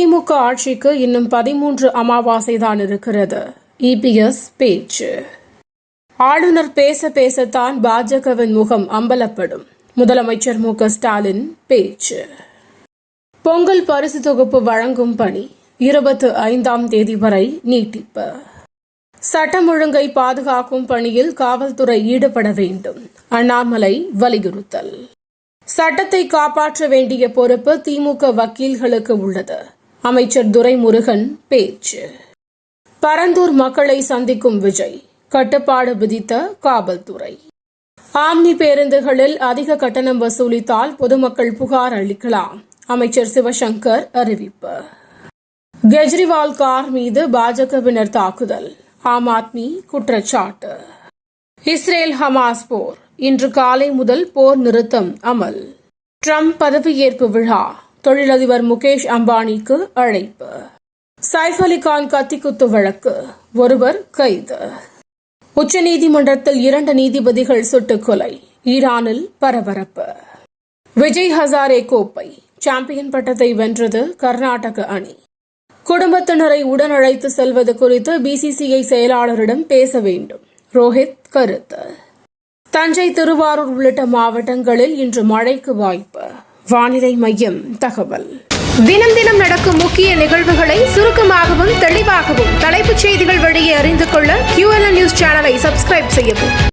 திமுக ஆட்சிக்கு இன்னும் 13 அமாவாசைதான் இருக்கிறது. இபிஎஸ் பேச்சு. ஆளுநர் பேச பேசத்தான் பாஜகவின் முகம் அம்பலப்படும். முதலமைச்சர் மு.க.ஸ்டாலின் பேச்சு. பொங்கல் பரிசு தொகுப்பு வழங்கும் பணி 25ஆம் தேதி வரை நீட்டிப்பு. சட்டம் ஒழுங்கை பாதுகாக்கும் பணியில் காவல்துறை ஈடுபட வேண்டும். அண்ணாமலை வலியுறுத்தல். சட்டத்தை காப்பாற்ற வேண்டிய பொறுப்பு திமுக வக்கீல்களுக்கு உள்ளது. அமைச்சர் துரைமுருகன் பேச்சு. பரந்தூர் மக்களை சந்திக்கும் விஜய். கட்டுப்பாடு விதித்த காவல்துறை. ஆம்னி பேருந்துகளில் அதிக கட்டணம் வசூலித்தால் பொதுமக்கள் புகார் அளிக்கலாம். அமைச்சர் சிவசங்கர் அறிவிப்பு. கெஜ்ரிவால் கார் மீது பாஜகவினர் தாக்குதல். ஆம் ஆத்மி குற்றச்சாட்டு. இஸ்ரேல் ஹமாஸ் போர். இன்று காலை முதல் போர் நிறுத்தம் அமல். ட்ரம்ப் பதவியேற்பு விழா. தொழிலதிபர் முகேஷ் அம்பானிக்கு அழைப்பு. சைஃப் அலிகான் கத்திக்குத்து வழக்கு. ஒருவர் கைது. உச்சநீதிமன்றத்தில் 2 நீதிபதிகள் சுட்டுக் கொலை. ஈரானில் பரபரப்பு. விஜய் ஹசாரே கோப்பை சாம்பியன் பட்டத்தை வென்றது கர்நாடக அணி. குடும்பத்தினரை உடன் அழைத்து செல்வது குறித்து பிசிசிஐ செயலாளரிடம் பேச வேண்டும். ரோஹித் கருத்து. தஞ்சை, திருவாரூர் உள்ளிட்ட மாவட்டங்களில் இன்று மழைக்கு வாய்ப்பு. வானிலை மையம் தகவல். தினம் தினம் நடக்கும் முக்கிய நிகழ்வுகளை சுருக்கமாகவும் தெளிவாகவும் தலைப்புச் செய்திகள் வழியே அறிந்து கொள்ள QLN நியூஸ் சேனலை சப்ஸ்கிரைப் செய்யவும்.